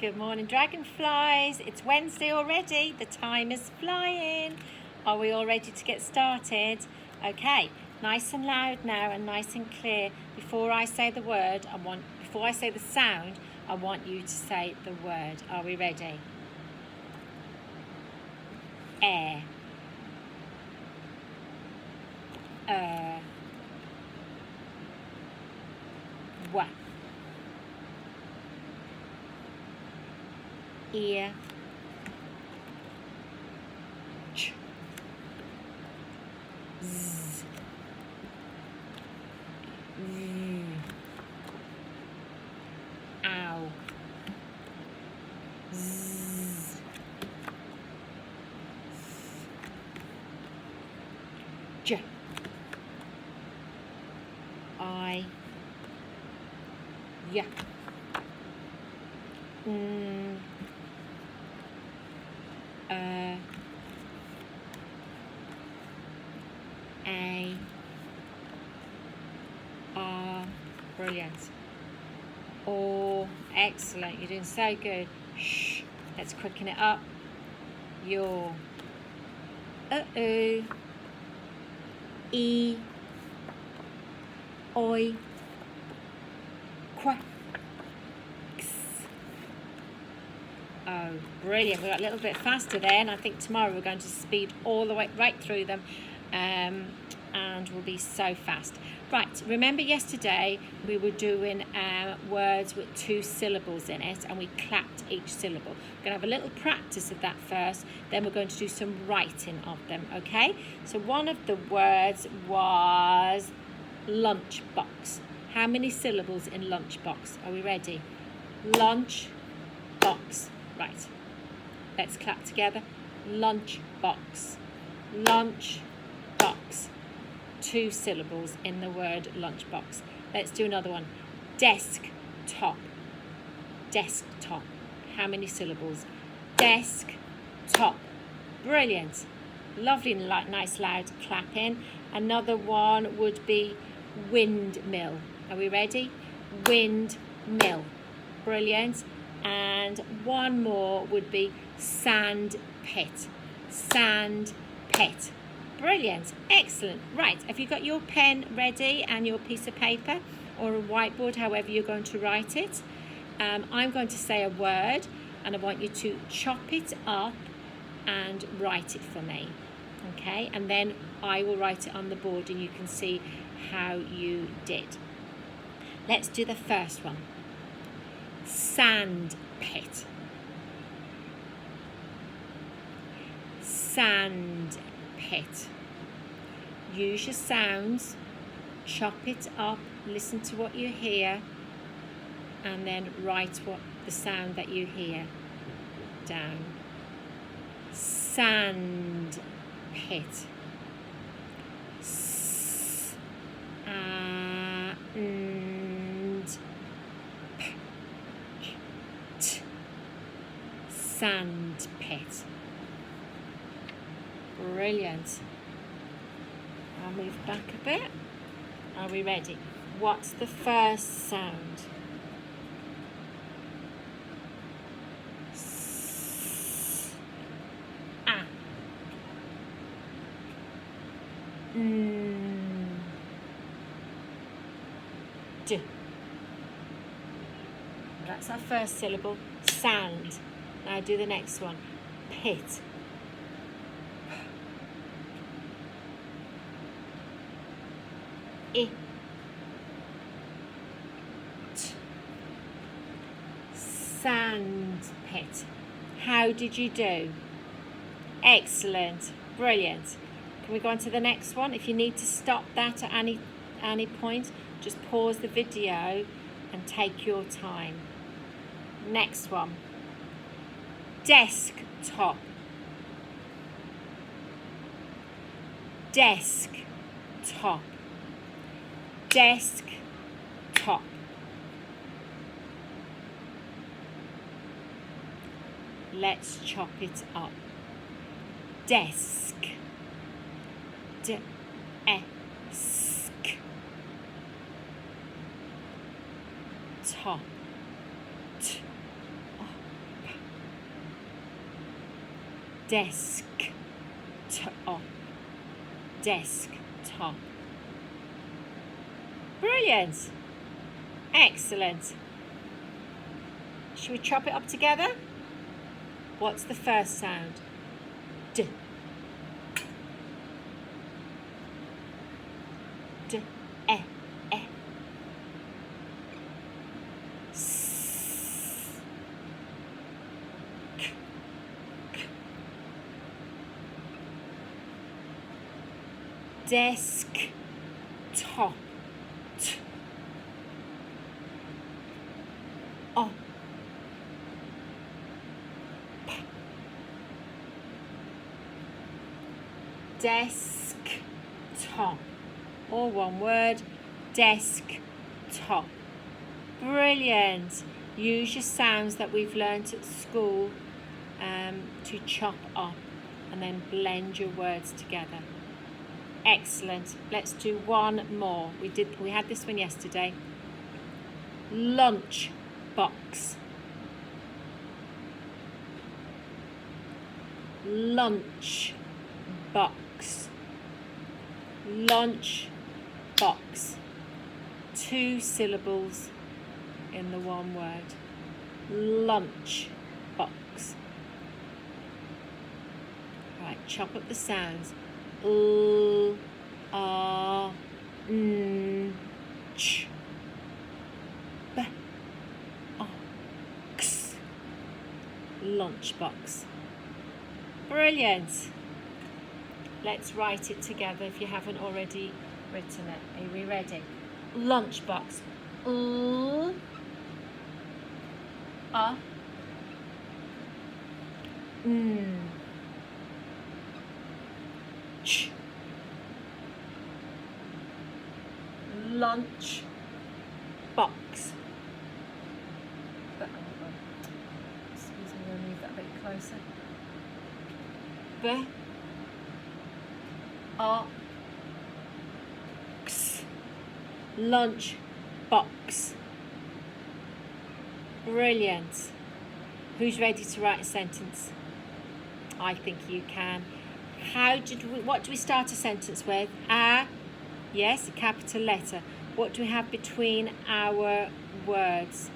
Good morning, dragonflies. It's Wednesday already. The time is flying. Are we all ready to get started? Okay, nice and loud now and nice and clear. Before I say the word, before I say the sound, I want you to say the word. Are we ready? Air. Wa. Ear. Ch. Z. Z. Ow. Z. J. I. Yeah. A. R. Brilliant. O. Excellent. You're doing so good. Shh. Let's quicken it up. Your. Uh-oh. E. Oi. Qua. Oh, brilliant. We got a little bit faster there, and I think tomorrow we're going to speed all the way right through them, and we'll be so fast. Right, remember yesterday we were doing words with 2 syllables in it, and we clapped each syllable. We're going to have a little practice of that first, then we're going to do some writing of them, okay? So one of the words was lunchbox. How many syllables in lunchbox? Are we ready? Lunch box. Right, let's clap together. Lunch box. Lunch box. 2 syllables in the word lunchbox. Let's do another one. Desk top. Desktop. How many syllables? Desk top. Brilliant. Lovely, nice loud clapping. Another one would be windmill. Are we ready? Windmill. Brilliant. And one more would be sand pit. Sand pit. Brilliant. Excellent. Right, have you got your pen ready and your piece of paper or a whiteboard, however you're going to write it? I'm going to say a word and I want you to chop it up and write it for me. Okay, and then I will write it on the board and you can see how you did. Let's do the first one. Sand pit. Sand pit. Use your sounds, chop it up, listen to what you hear, and then write what the sound that you hear down. Sand pit. Sand pit. Brilliant. I'll move back a bit. Are we ready? What's the first sound? S. A. D. That's our first syllable. Sand. Now do the next one. Pit. I. T. Sand pit. How did you do? Excellent. Brilliant. Can we go on to the next one? If you need to stop that at any point, just pause the video and take your time. Next one. Desktop. Desktop. Desktop. Let's chop it up. Desk. Desk. Top. Desktop. Desktop. Brilliant. Excellent. Should we chop it up together? What's the first sound? D. D. E. E. S. K. K. Desk. Top. T. O. P. Desk. Top. All one word. Desk. Top. Brilliant. Use your sounds that we've learnt at school to chop up and then blend your words together. Excellent. Let's do one more. We had this one yesterday. Lunch box. Lunch box. Lunch box. 2 syllables in the one word. Lunch box. Right, chop up the sounds. L, R, N, Ch, B, O, X. Lunchbox. Brilliant. Let's write it together if you haven't already written it. Are we ready? Lunchbox. L, R, N, Ch. Lunch box. Excuse me, I'll move that a bit closer. B, O, X. Lunch box. Brilliant. Who's ready to write a sentence? I think you can. What do we start a sentence with? Yes, a capital letter. What do we have between our words?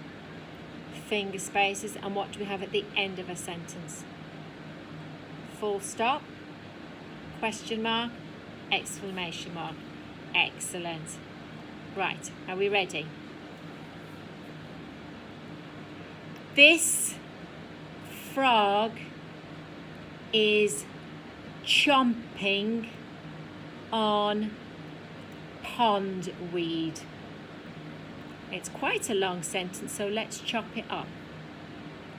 Finger spaces. And what do we have at the end of a sentence? Full stop, question mark, exclamation mark. Excellent. Right, are we ready? This frog is chomping on pondweed. It's quite a long sentence, so let's chop it up.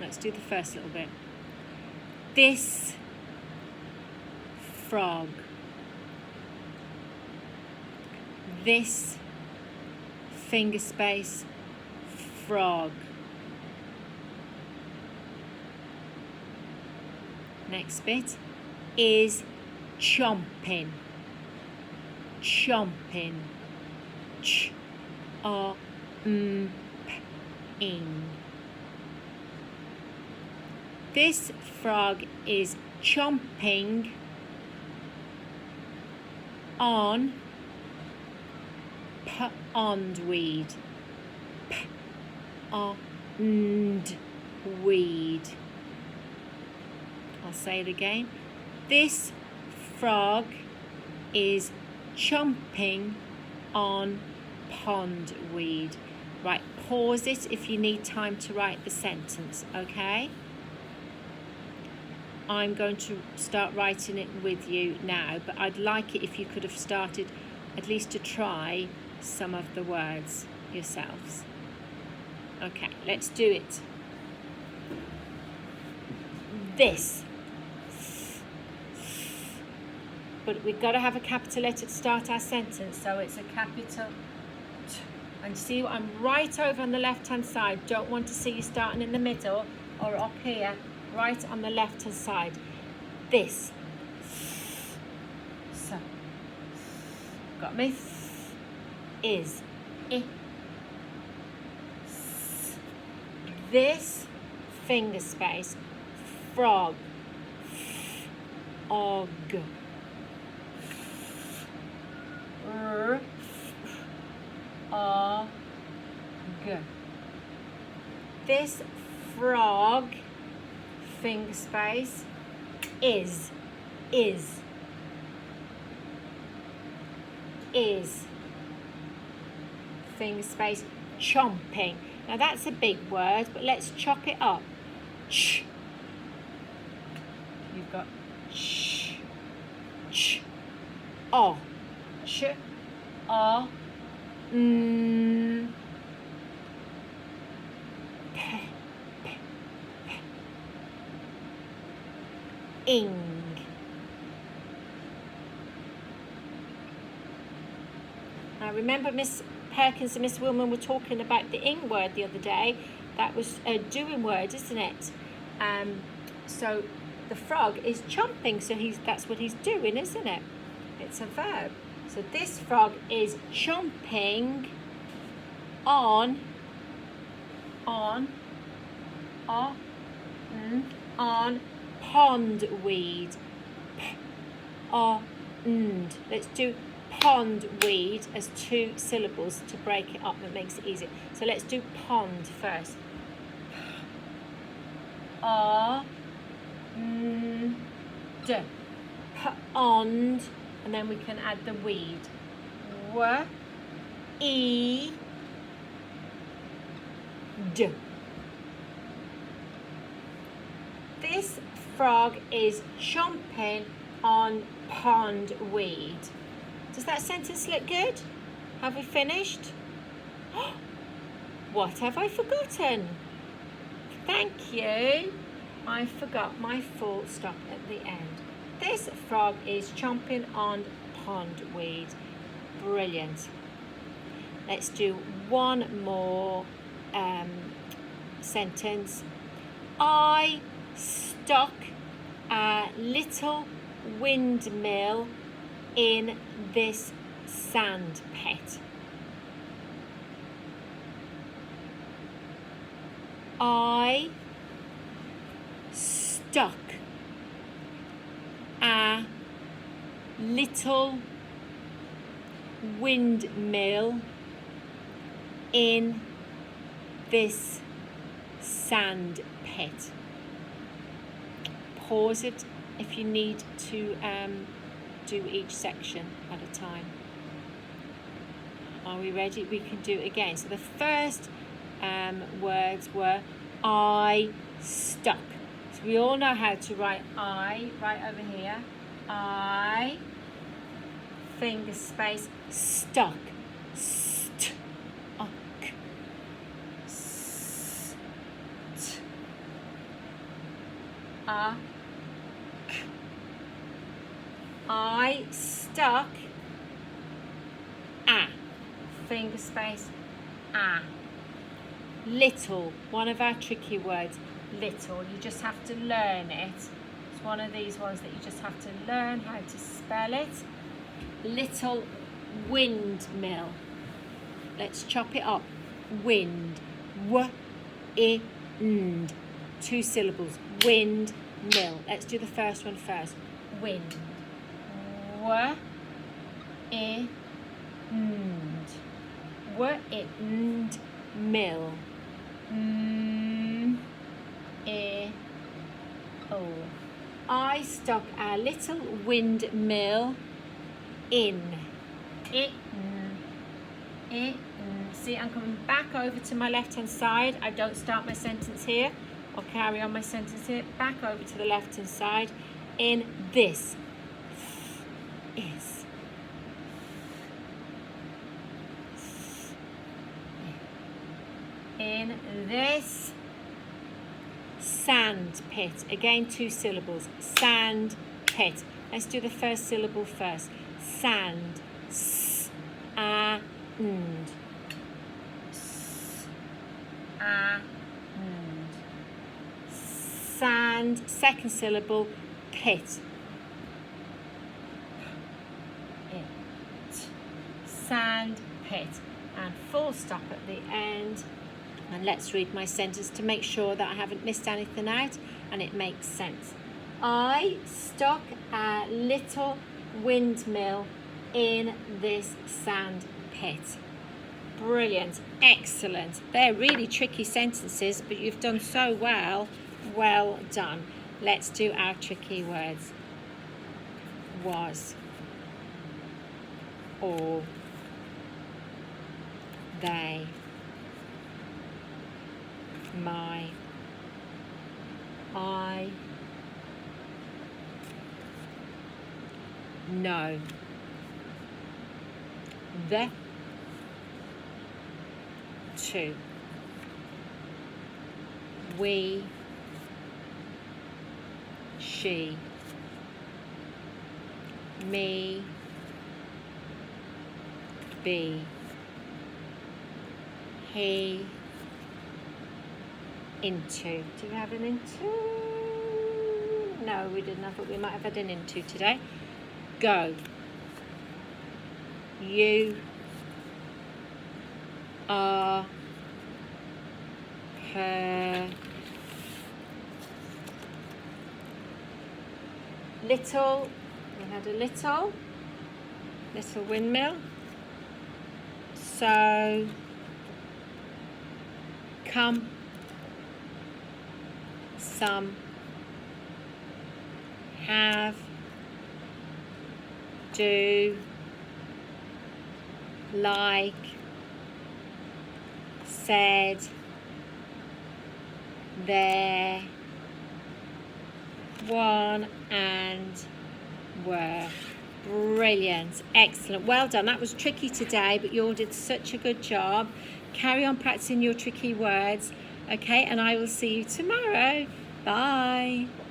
Let's do the first little bit. This frog. This finger space frog. Next bit is chomping. Chomping. Ch o m p ing. This frog is chomping on pondweed. Pondweed. I'll say it again. This frog is chomping on pondweed. Right, pause it if you need time to write the sentence, okay? I'm going to start writing it with you now, but I'd like it if you could have started at least to try some of the words yourselves. Okay, let's do it. This. But we've got to have a capital letter to start our sentence, so it's a capital T. And see, I'm right over on the left-hand side. Don't want to see you starting in the middle or up here, right on the left-hand side. This. So, got me? Is. I. S. This finger space. Frog. og, r, og. This frog, finger space, is, finger space, chomping. Now that's a big word, but let's chop it up. Ch. You've got ch, o, ch, o, ing. Now remember Miss Perkins and Miss Willman were talking about the ing word the other day. That was a doing word, isn't it? So the frog is chomping, so that's what he's doing, isn't it? It's a verb. So this frog is chomping on pondweed. P-o-n-d. Let's do pondweed as 2 syllables to break it up. That makes it easier. So let's do pond first. P-o-n-d. Pond. And then we can add the weed. W-E-D. This frog is chomping on pondweed. Does that sentence look good? Have we finished? What have I forgotten? Thank you. I forgot my full stop at the end. This frog is chomping on pondweed. Brilliant. Let's do one more sentence. I stuck a little windmill in this sand pit. I stuck a little windmill in this sand pit. Pause it if you need to do each section at a time. Are we ready? We can do it again. So the first words were I stuck. So we all know how to write I, right over here. I, finger space, stuck. St, uck. St, uck. I stuck a, finger space, a. Little, one of our tricky words, little. You just have to learn it. It's one of these ones that you just have to learn how to spell it. Little windmill. Let's chop it up. Wind, w-i-n-d. 2 syllables. Windmill. Let's do the first one first. Wind. W-i-n-d. W-i-n-d. Mill. M-I-L. I stuck a little windmill in. See, I'm coming back over to my left hand side. I don't start my sentence here. I'll carry on my sentence here. Back over to the left hand side. In this. Is. In this sand pit. Again, 2 syllables. Sand pit. Let's do the first syllable first. Sand. S-a-n-d. S-a-n-d. Sand. Second syllable. Pit. It. Sand pit. And full stop at the end. And let's read my sentence to make sure that I haven't missed anything out and it makes sense. I stuck a little windmill in this sand pit. Brilliant, excellent. They're really tricky sentences, but you've done so well. Well done. Let's do our tricky words. Was, all, they, my, I, no, the, to, we, she, me, be, he, into. Do we have an into? No, we didn't. I thought we might have had an into today. Go. You are, her, little. We had a little windmill. So, come, some, have, do, like, said, there, one, and were. Brilliant, excellent, well done. That was tricky today, but you all did such a good job. Carry on practicing your tricky words, okay, and I will see you tomorrow. Bye.